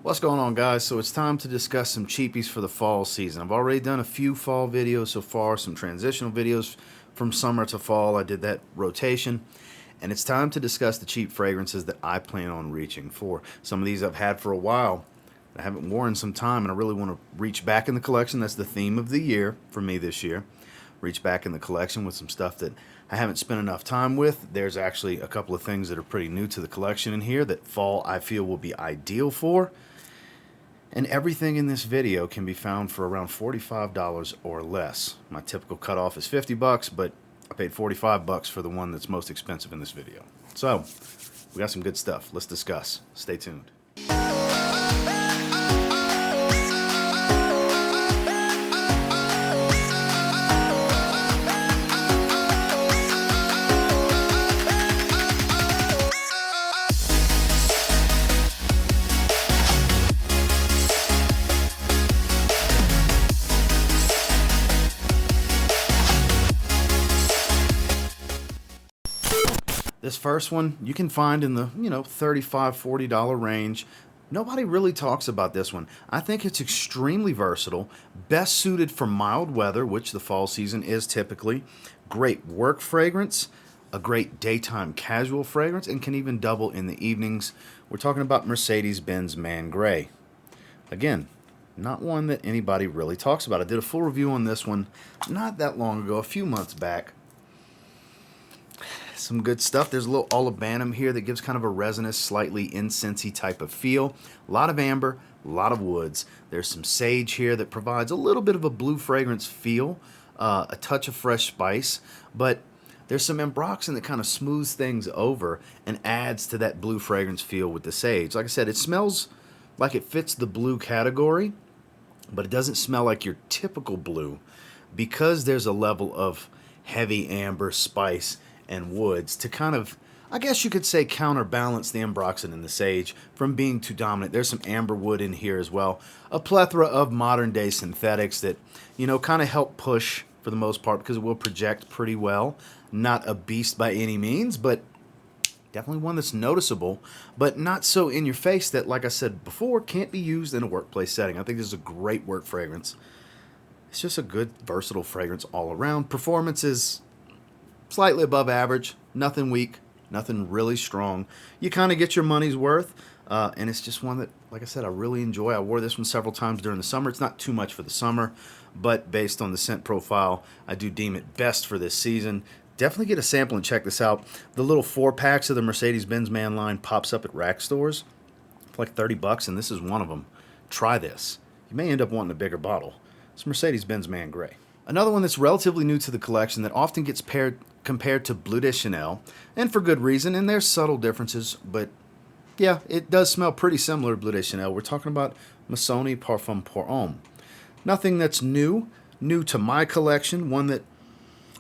What's going on, guys? So it's time to discuss some cheapies for the fall season. I've already done a few fall videos so far, some transitional videos from summer to fall. I did that rotation. And it's time to discuss the cheap fragrances that I plan on reaching for. Some of these I've had for a while. I haven't worn in some time, and I really want to reach back in the collection. That's the theme of the year for me this year. Reach back in the collection with some stuff that I haven't spent enough time with. There's actually a couple of things that are pretty new to the collection in here that fall I feel will be ideal for. And everything in this video can be found for around $45 or less. My typical cutoff is $50, but I paid $45 for the one that's most expensive in this video. So, we got some good stuff. Let's discuss. Stay tuned. This first one you can find in the, $35, $40 range. Nobody really talks about this one. I think it's extremely versatile, best suited for mild weather, which the fall season is typically. Great work fragrance, a great daytime casual fragrance, and can even double in the evenings. We're talking about Mercedes-Benz Man Grey. Again, not one that anybody really talks about. I did a full review on this one not that long ago, a few months back. Some good stuff. There's a little olibanum here that gives kind of a resinous, slightly incensey type of feel. A lot of amber, a lot of woods. There's some sage here that provides a little bit of a blue fragrance feel, a touch of fresh spice, but there's some ambroxan that kind of smooths things over and adds to that blue fragrance feel with the sage. Like I said, it smells like it fits the blue category, but it doesn't smell like your typical blue because there's a level of heavy amber spice and woods to kind of, I guess you could say, counterbalance the ambroxan and the sage from being too dominant. There's some amber wood in here as well. A plethora of modern day synthetics that, kind of help push for the most part because it will project pretty well. Not a beast by any means, but definitely one that's noticeable, but not so in your face that, like I said before, can't be used in a workplace setting. I think this is a great work fragrance. It's just a good, versatile fragrance all around. Performance is slightly above average, nothing weak, nothing really strong. You kind of get your money's worth, and it's just one that, like I said, I really enjoy. I wore this one several times during the summer. It's not too much for the summer, but based on the scent profile, I do deem it best for this season. Definitely get a sample and check this out. The little 4-packs of the Mercedes-Benz Man line pops up at rack stores for like $30, and this is one of them. Try this. You may end up wanting a bigger bottle. It's Mercedes-Benz Man Grey. Another one that's relatively new to the collection that often gets compared to Bleu de Chanel, and for good reason, and there's subtle differences, but yeah, it does smell pretty similar to Bleu de Chanel. We're talking about Missoni Parfum pour Homme. Nothing that's new to my collection, one that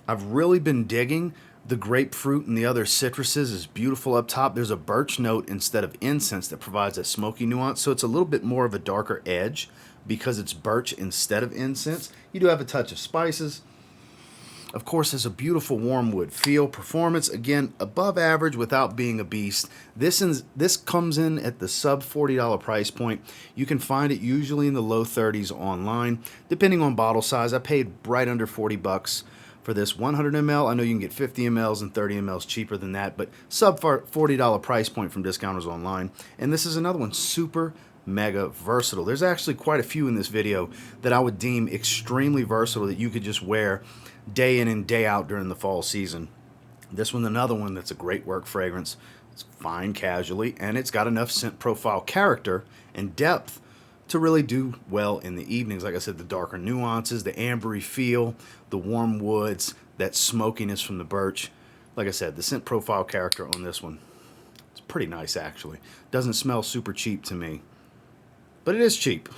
I've really been digging. The grapefruit and the other citruses is beautiful up top. There's a birch note instead of incense that provides that smoky nuance, so it's a little bit more of a darker edge because it's birch instead of incense. You do have a touch of spices. Of course, there's a beautiful warm wood feel. Performance, again, above average without being a beast. This comes in at the sub $40 price point. You can find it usually in the low 30s online, depending on bottle size. I paid right under $40 for this 100 ml. I know you can get 50 mls and 30 mls cheaper than that, but sub $40 price point from discounters online. And this is another one, super mega versatile. There's actually quite a few in this video that I would deem extremely versatile that you could just wear day in and day out during the fall season. This one's another one that's a great work fragrance. It's fine casually, and it's got enough scent profile character and depth to really do well in the evenings. Like I said, the darker nuances, the ambery feel, the warm woods, that smokiness from the birch. Like I said, the scent profile character on this one, it's pretty nice actually. Doesn't smell super cheap to me, but it is cheap.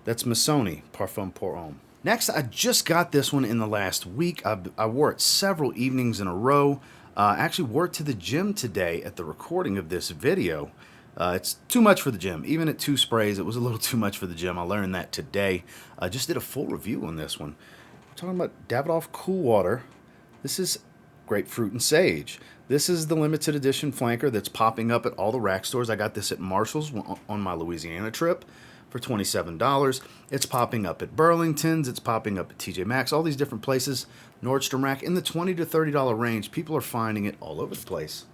That's Missoni Parfum pour Homme. Next, I just got this one in the last week. I wore it several evenings in a row. I actually wore it to the gym today at the recording of this video. It's too much for the gym. Even at 2 sprays, it was a little too much for the gym. I learned that today. I just did a full review on this one. We're talking about Davidoff Cool Water. This is Grapefruit and Sage. This is the limited edition flanker that's popping up at all the rack stores. I got this at Marshall's on my Louisiana trip for $27. It's popping up at Burlington's. It's popping up at TJ Maxx, all these different places. Nordstrom Rack in the $20 to $30 range. People are finding it all over the place.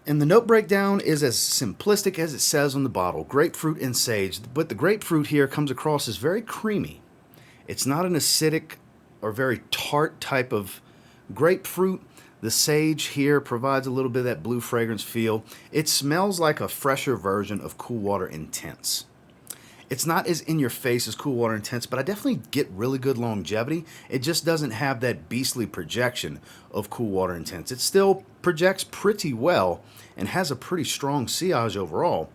And the note breakdown is as simplistic as it says on the bottle. Grapefruit and sage. But the grapefruit here comes across as very creamy. It's not an acidic or very tart type of grapefruit. The sage here provides a little bit of that blue fragrance feel. It smells like a fresher version of Cool Water Intense. It's not as in your face as Cool Water Intense, but I definitely get really good longevity. It just doesn't have that beastly projection of Cool Water Intense. It still projects pretty well and has a pretty strong sillage overall.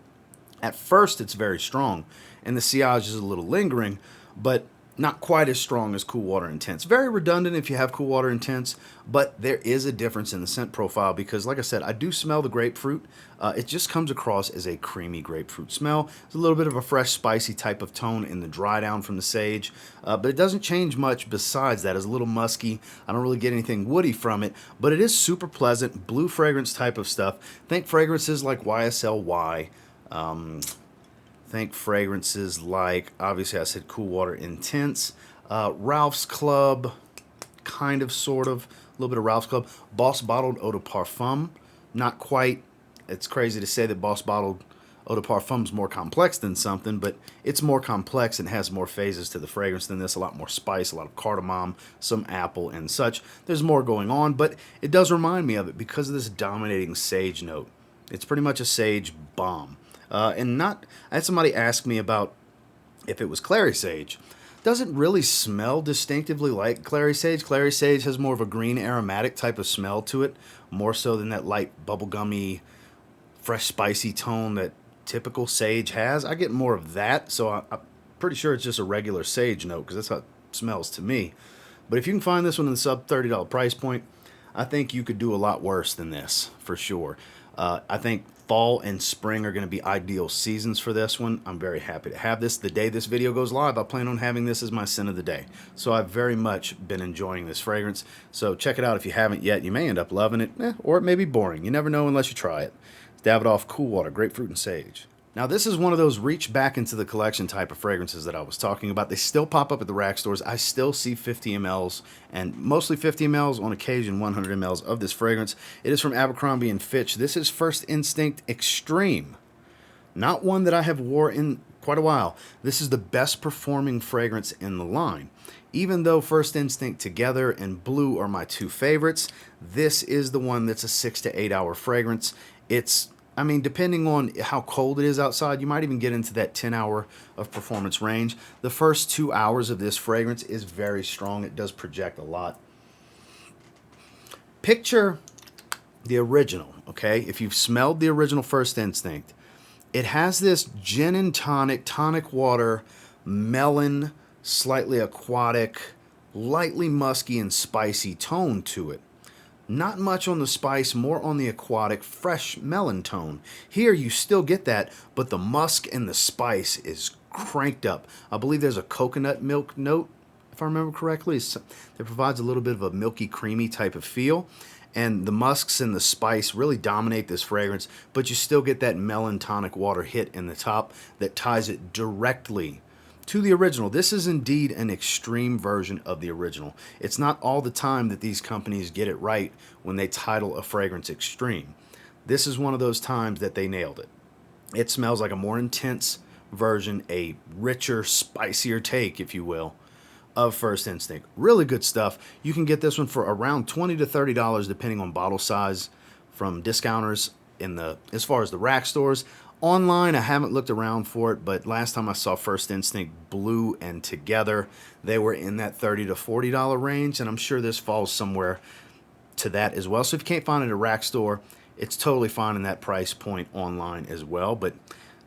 At first, it's very strong, and the sillage is a little lingering, but not quite as strong as Cool Water Intense. Very redundant if you have Cool Water Intense, but there is a difference in the scent profile because, like I said, I do smell the grapefruit. It just comes across as a creamy grapefruit smell. It's a little bit of a fresh, spicy type of tone in the dry down from the sage, but it doesn't change much besides that. It's a little musky. I don't really get anything woody from it, but it is super pleasant, blue fragrance type of stuff. Think fragrances like YSL Think fragrances like, obviously I said Cool Water Intense, Ralph's Club, kind of, sort of, a little bit of Ralph's Club, Boss Bottled Eau de Parfum, not quite. It's crazy to say that Boss Bottled Eau de Parfum is more complex than something, but it's more complex and has more phases to the fragrance than this, a lot more spice, a lot of cardamom, some apple and such. There's more going on, but it does remind me of it because of this dominating sage note. It's pretty much a sage bomb. I had somebody ask me about if it was clary sage. Doesn't really smell distinctively like clary sage. Clary sage has more of a green aromatic type of smell to it, more so than that light bubblegummy, fresh spicy tone that typical sage has. I get more of that, so I'm pretty sure it's just a regular sage note because that's how it smells to me. But if you can find this one in the sub $30 price point, I think you could do a lot worse than this, for sure. I think fall and spring are going to be ideal seasons for this one. I'm very happy to have this. The day this video goes live, I plan on having this as my scent of the day. So I've very much been enjoying this fragrance. So check it out if you haven't yet. You may end up loving it, or it may be boring. You never know unless you try it. It's Davidoff Cool Water, Grapefruit and Sage. Now this is one of those reach back into the collection type of fragrances that I was talking about. They still pop up at the rack stores. I still see 50 mLs and mostly 50 mLs, on occasion 100 mLs of this fragrance. It is from Abercrombie and Fitch. This is First Instinct Extreme. Not one that I have wore in quite a while. This is the best performing fragrance in the line. Even though First Instinct Together and Blue are my two favorites, this is the one that's a 6 to 8 hour fragrance. I mean, depending on how cold it is outside, you might even get into that 10 hour of performance range. The first 2 hours of this fragrance is very strong. It does project a lot. Picture the original, okay? If you've smelled the original First Instinct, it has this gin and tonic water, melon, slightly aquatic, lightly musky and spicy tone to it. Not much on the spice, more on the aquatic, fresh melon tone. Here you still get that, but the musk and the spice is cranked up. I believe there's a coconut milk note, if I remember correctly, that provides a little bit of a milky, creamy type of feel. And the musks and the spice really dominate this fragrance, but you still get that melon tonic water hit in the top that ties it directly to the original. This is indeed an extreme version of the original. It's not all the time that these companies get it right when they title a fragrance extreme. This is one of those times that they nailed it. It smells like a more intense version, a richer, spicier take, if you will, of First Instinct. Really good stuff. You can get this one for around $20 to $30 depending on bottle size from discounters as far as the rack stores. Online, I haven't looked around for it, but last time I saw First Instinct Blue and Together, they were in that $30 to $40 range, and I'm sure this falls somewhere to that as well. So if you can't find it at a rack store, it's totally fine in that price point online as well, but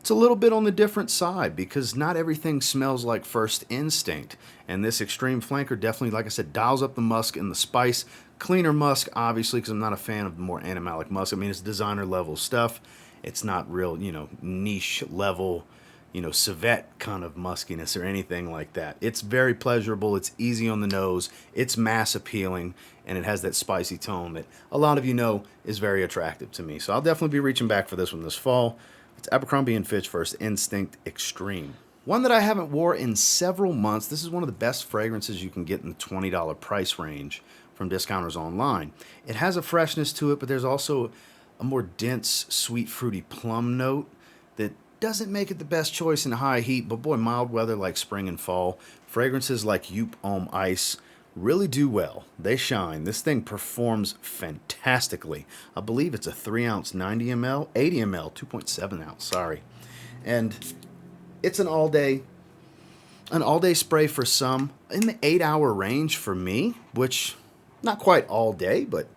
it's a little bit on the different side because not everything smells like First Instinct, and this Extreme Flanker definitely, like I said, dials up the musk and the spice. Cleaner musk, obviously, because I'm not a fan of the more animalic musk. I mean, it's designer level stuff. It's not real, niche level, civet kind of muskiness or anything like that. It's very pleasurable. It's easy on the nose. It's mass appealing, and it has that spicy tone that a lot of you know is very attractive to me. So I'll definitely be reaching back for this one this fall. It's Abercrombie & Fitch First Instinct Extreme. One that I haven't wore in several months. This is one of the best fragrances you can get in the $20 price range from discounters online. It has a freshness to it, but there's also a more dense, sweet, fruity plum note that doesn't make it the best choice in high heat, but boy, mild weather like spring and fall, fragrances like Joop Homme Ice really do well. They shine. This thing performs fantastically. I believe it's a 3-ounce 90 ml, 80 ml, 2.7 ounce, sorry. And it's an all-day spray for some, in the 8-hour range for me, which not quite all day, but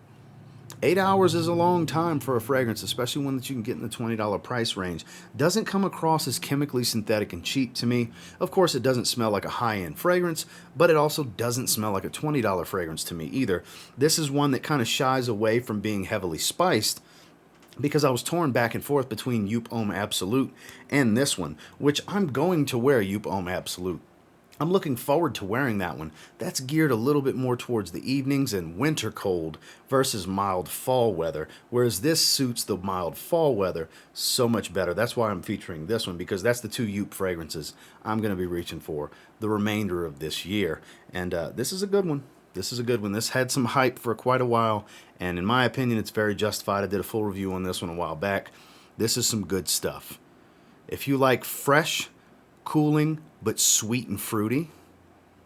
8 hours is a long time for a fragrance, especially one that you can get in the $20 price range. Doesn't come across as chemically synthetic and cheap to me. Of course, it doesn't smell like a high-end fragrance, but it also doesn't smell like a $20 fragrance to me either. This is one that kind of shies away from being heavily spiced, because I was torn back and forth between Joop Homme Absolute and this one, which I'm going to wear Joop Homme Absolute. I'm looking forward to wearing that one. That's geared a little bit more towards the evenings and winter cold versus mild fall weather, whereas this suits the mild fall weather so much better. That's why I'm featuring this one, because that's the two Joop fragrances I'm going to be reaching for the remainder of this year. And this is a good one. This is a good one. This had some hype for quite a while, and in my opinion, it's very justified. I did a full review on this one a while back. This is some good stuff. If you like fresh, cooling, but sweet and fruity,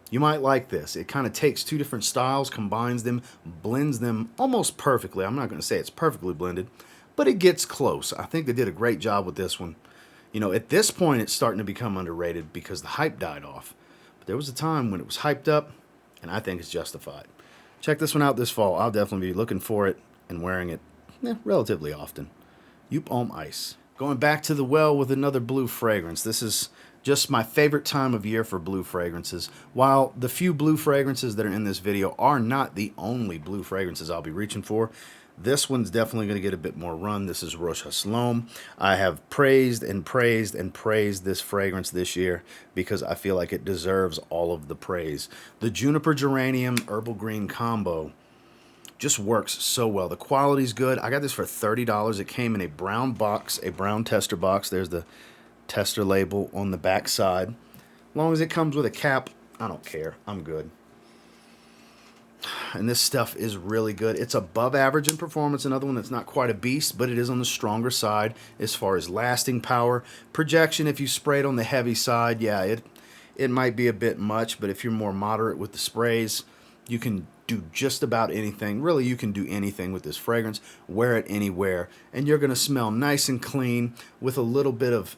you might like this. It kind of takes two different styles, combines them, blends them almost perfectly. I'm not going to say it's perfectly blended, but it gets close. I think they did a great job with this one. At this point, it's starting to become underrated because the hype died off. But there was a time when it was hyped up, and I think it's justified. Check this one out this fall. I'll definitely be looking for it and wearing it relatively often. Joop Homme Ice. Going back to the well with another blue fragrance. This is just my favorite time of year for blue fragrances. While the few blue fragrances that are in this video are not the only blue fragrances I'll be reaching for, this one's definitely going to get a bit more run. This is Rochas L'homme. I have praised and praised and praised this fragrance this year because I feel like it deserves all of the praise. The juniper geranium herbal green combo just works so well. The quality's good. I got this for $30. It came in a brown box, a brown tester box. There's the tester label on the back side. As long as it comes with a cap, I don't care. I'm good. And this stuff is really good. It's above average in performance. Another one that's not quite a beast, but it is on the stronger side as far as lasting power. Projection, if you spray it on the heavy side, yeah, it might be a bit much, but if you're more moderate with the sprays, you can do just about anything. Really, you can do anything with this fragrance. Wear it anywhere, and you're going to smell nice and clean with a little bit of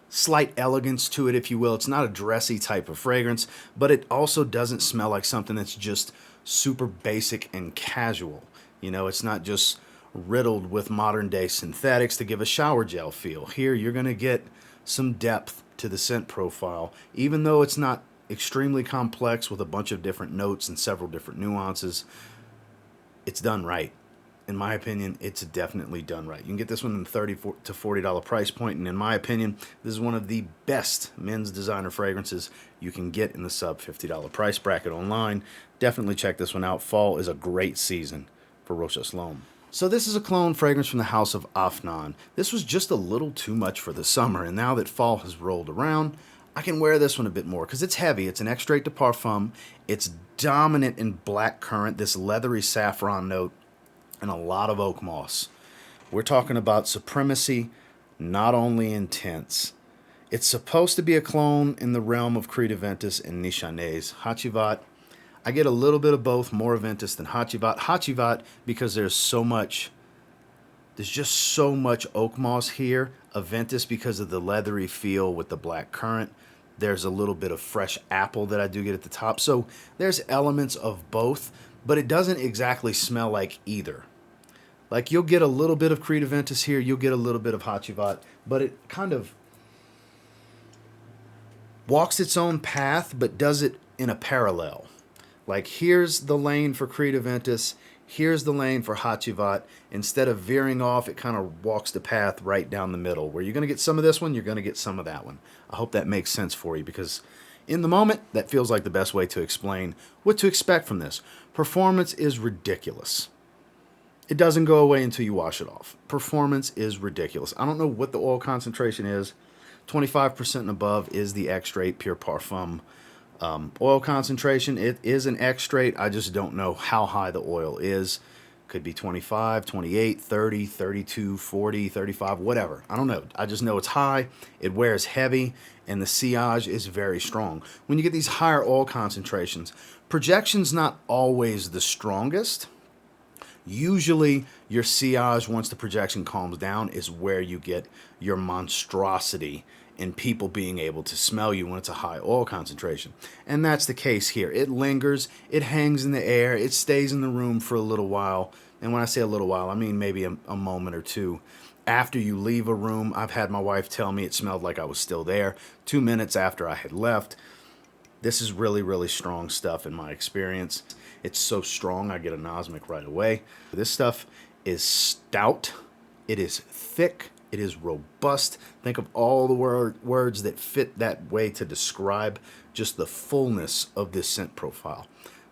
slight elegance to it, if you will. It's not a dressy type of fragrance, but it also doesn't smell like something that's just super basic and casual. It's not just riddled with modern day synthetics to give a shower gel feel. Here, you're going to get some depth to the scent profile, even though it's not extremely complex with a bunch of different notes and several different nuances. It's done right. In my opinion, it's definitely done right. You can get this one in the $30 to $40 price point, and in my opinion, this is one of the best men's designer fragrances you can get in the sub $50 price bracket online. Definitely check this one out. Fall is a great season for Rochas L'homme. So this is a cologne fragrance from the house of Afnan. This was just a little too much for the summer, and now that fall has rolled around, I can wear this one a bit more because it's heavy. It's an extrait de parfum. It's dominant in black currant, this leathery saffron note, and a lot of oak moss. We're talking about Supremacy, not only intense. It's supposed to be a clone in the realm of Creed Aventus and Nichanes. Hachivat, I get a little bit of both, more Aventus than Hachivat. Hachivat, because there's just so much oak moss here. Aventus, because of the leathery feel with the black currant. There's a little bit of fresh apple that I do get at the top. So there's elements of both, but it doesn't exactly smell like either. Like, you'll get a little bit of Creed Aventus here, you'll get a little bit of Hachivat, but it kind of walks its own path, but does it in a parallel. Like, here's the lane for Creed Aventus, Here's the lane for Hachivat. Instead of veering off, it kind of walks the path right down the middle. Where you're going to get some of this one, you're going to get some of that one. I hope that makes sense for you, because in the moment, that feels like the best way to explain what to expect from this. Performance is ridiculous. It doesn't go away until you wash it off. Performance is ridiculous. I don't know what the oil concentration is. 25% and above is the X-Straight Pure Parfum oil concentration. It is an X-Straight. I just don't know how high the oil is. Could be 25, 28, 30, 32, 40, 35, whatever. I don't know. I just know it's high. It wears heavy, and the sillage is very strong. When you get these higher oil concentrations, projection's not always the strongest. Usually your sillage, once the projection calms down, is where you get your monstrosity in people being able to smell you when it's a high oil concentration. And that's the case here. It lingers, it hangs in the air, it stays in the room for a little while. And when I say a little while, I mean maybe a moment or two. After you leave a room, I've had my wife tell me it smelled like I was still there 2 minutes after I had left. This is really, really strong stuff in my experience. It's so strong, I get anosmic right away. This stuff is stout. It is thick. It is robust. Think of all the words that fit that way to describe just the fullness of this scent profile.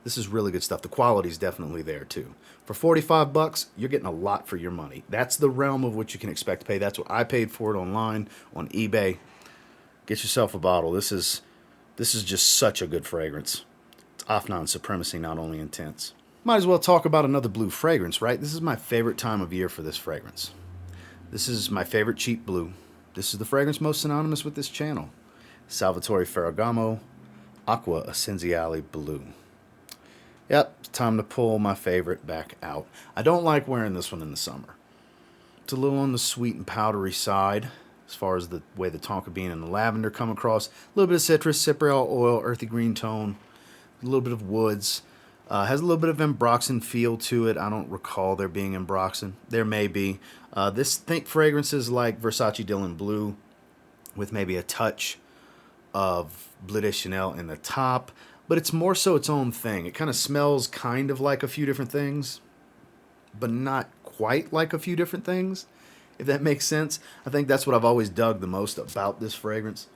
This is really good stuff. The quality is definitely there too. For 45 bucks, you're getting a lot for your money. That's the realm of what you can expect to pay. That's what I paid for it online, on eBay. Get yourself a bottle. This is just such a good fragrance. It's Afnan Supremacy, not only intense. Might as well talk about another blue fragrance, right? This is my favorite time of year for this fragrance. This is my favorite cheap blue. This is the fragrance most synonymous with this channel. Salvatore Ferragamo, Acqua Essenziale Blue. Yep, it's time to pull my favorite back out. I don't like wearing this one in the summer. It's a little on the sweet and powdery side, as far as the way the tonka bean and the lavender come across. A little bit of citrus, cypriol oil, earthy green tone, a little bit of woods. Has a little bit of ambroxan feel to it. I don't recall there being ambroxan. There may be. Think fragrances like Versace Dylan Blue with maybe a touch of Bleu de Chanel in the top, but it's more so its own thing. It kind of smells kind of like a few different things, but not quite like a few different things, if that makes sense. I think that's what I've always dug the most about this fragrance.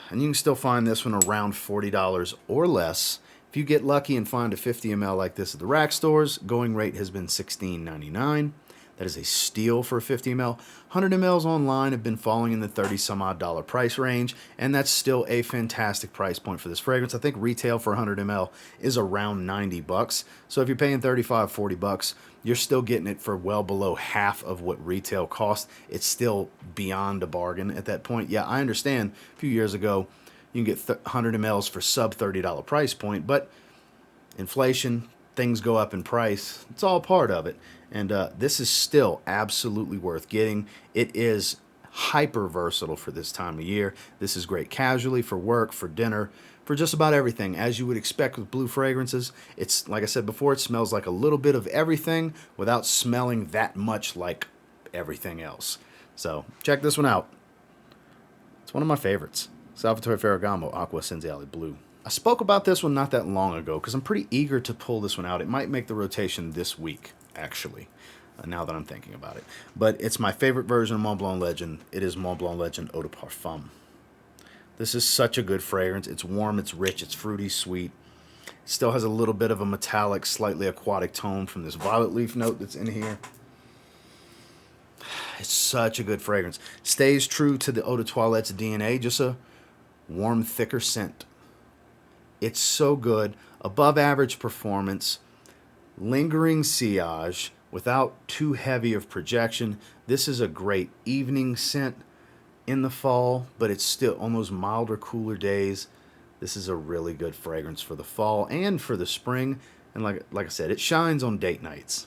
And you can still find this one around $40 or less. If you get lucky and find a 50 ml like this at the rack stores, going rate has been $16.99. That is a steal for a 50 ml. 100 mls online have been falling in the 30 some odd dollar price range, and that's still a fantastic price point for this fragrance. I think retail for 100 ml is around 90 bucks. So if you're paying 35, 40 bucks, you're still getting it for well below half of what retail costs. It's still beyond a bargain at that point. Yeah, I understand a few years ago you can get 100 mls for sub $30 price point, but inflation, things go up in price. It's all part of it. And this is still absolutely worth getting. It is hyper versatile for this time of year. This is great casually, for work, for dinner, for just about everything. As you would expect with blue fragrances, it's, like I said before, it smells like a little bit of everything without smelling that much like everything else. So check this one out. It's one of my favorites. Salvatore Ferragamo, Acqua Essenziale Blue. I spoke about this one not that long ago because I'm pretty eager to pull this one out. It might make the rotation this week, actually, now that I'm thinking about it. But it's my favorite version of Mont Blanc Legend. It is Mont Blanc Legend Eau de Parfum. This is such a good fragrance. It's warm, it's rich, it's fruity, sweet. It still has a little bit of a metallic, slightly aquatic tone from this violet leaf note that's in here. It's such a good fragrance. Stays true to the Eau de Toilette's DNA, just a warm, thicker scent. It's so good. Above average performance, lingering sillage without too heavy of projection. This is a great evening scent in the fall, but it's still on those milder, cooler days. This is a really good fragrance for the fall and for the spring. And like I said, it shines on date nights,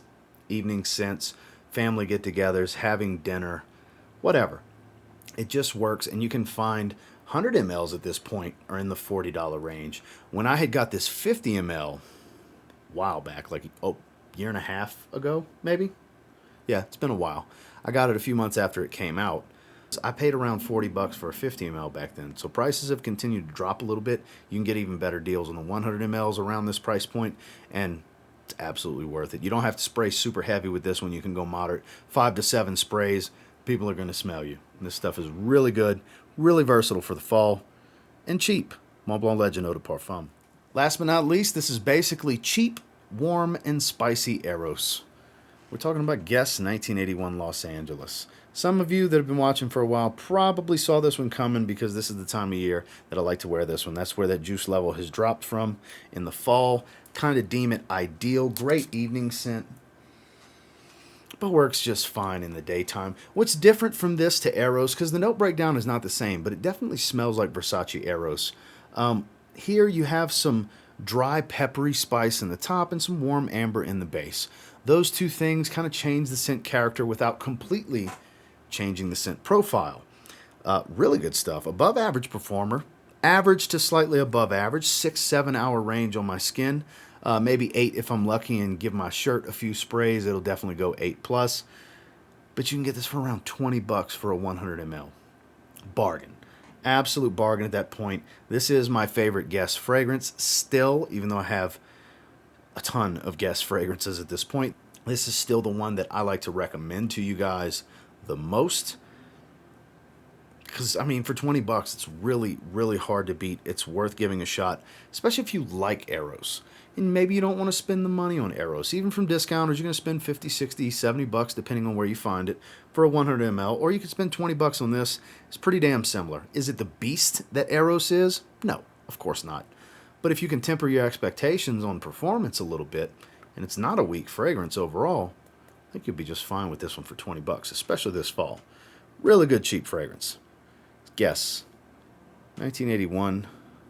evening scents, family get-togethers, having dinner, whatever. It just works, and you can find 100 mls at this point are in the $40 range. When I had got this 50 ml a while back, like a year and a half ago, maybe? Yeah, it's been a while. I got it a few months after it came out. I paid around 40 bucks for a 50 ml back then. So prices have continued to drop a little bit. You can get even better deals on the 100 mls around this price point, and it's absolutely worth it. You don't have to spray super heavy with this one. You can go moderate. 5 to 7 sprays. People are going to smell you. This stuff is really good, really versatile for the fall, and cheap. Mont Blanc Legend Eau de Parfum. Last but not least, this is basically cheap, warm, and spicy Eros. We're talking about Guess 1981 Los Angeles. Some of you that have been watching for a while probably saw this one coming because this is the time of year that I like to wear this one. That's where that juice level has dropped from in the fall. Kind of deem it ideal. Great evening scent, but works just fine in the daytime. What's different from this to Eros, because the note breakdown is not the same, but it definitely smells like Versace Eros. Here you have some dry peppery spice in the top and some warm amber in the base. Those two things kind of change the scent character without completely changing the scent profile. Really good stuff. Above average performer. Average to slightly above average. 6-7 hour range on my skin. Maybe 8 if I'm lucky and give my shirt a few sprays. It'll definitely go 8+. But you can get this for around 20 bucks for a 100 ml. Bargain. Absolute bargain at that point. This is my favorite Guess fragrance still, even though I have a ton of Guess fragrances at this point. This is still the one that I like to recommend to you guys the most, because I mean, for 20 bucks it's really, really hard to beat. It's worth giving a shot, especially if you like Eros, and maybe you don't want to spend the money on Eros. Even from discounters, you're going to spend 50, 60, 70 bucks depending on where you find it for a 100 ml, or you could spend 20 bucks on this. It's pretty damn similar. Is it the beast that Eros is? No, of course not. But if you can temper your expectations on performance a little bit, and it's not a weak fragrance overall, I think you'll be just fine with this one for 20 bucks, especially this fall. Really good cheap fragrance. Guess 1981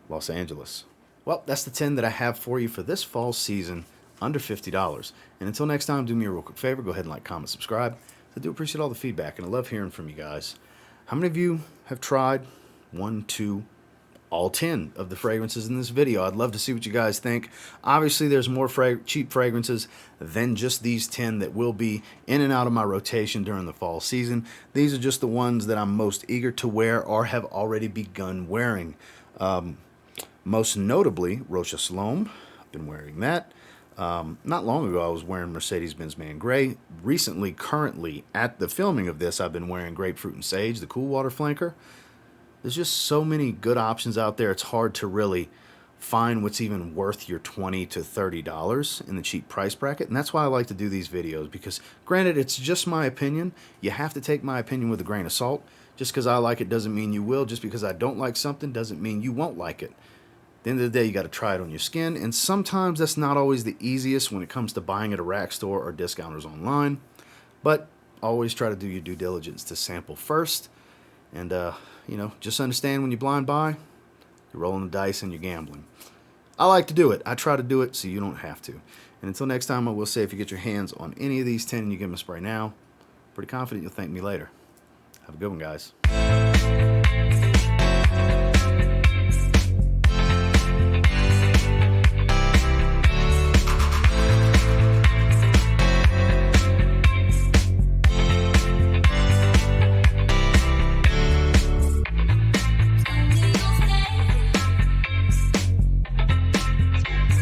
Los Angeles. Well, that's the 10 that I have for you for this fall season, under $50. And until next time, do me a real quick favor. Go ahead and like, comment, subscribe. I do appreciate all the feedback, and I love hearing from you guys. How many of you have tried 1, 2, all 10 of the fragrances in this video? I'd love to see what you guys think. Obviously, there's more cheap fragrances than just these 10 that will be in and out of my rotation during the fall season. These are just the ones that I'm most eager to wear or have already begun wearing. Most notably, Rochas L'homme. I've been wearing that. Not long ago, I was wearing Mercedes-Benz Man Grey. Recently, currently, at the filming of this, I've been wearing Grapefruit and Sage, the cool water flanker. There's just so many good options out there. It's hard to really find what's even worth your $20 to $30 in the cheap price bracket. And that's why I like to do these videos, because granted, it's just my opinion. You have to take my opinion with a grain of salt. Just because I like it doesn't mean you will. Just because I don't like something doesn't mean you won't like it. At the end of the day, you got to try it on your skin. And sometimes that's not always the easiest when it comes to buying at a rack store or discounters online. But always try to do your due diligence to sample first. And, you know, just understand when you blind buy, you're rolling the dice and you're gambling. I like to do it. I try to do it so you don't have to. And until next time, I will say, if you get your hands on any of these 10 and you give them a spray now, pretty confident you'll thank me later. Have a good one, guys.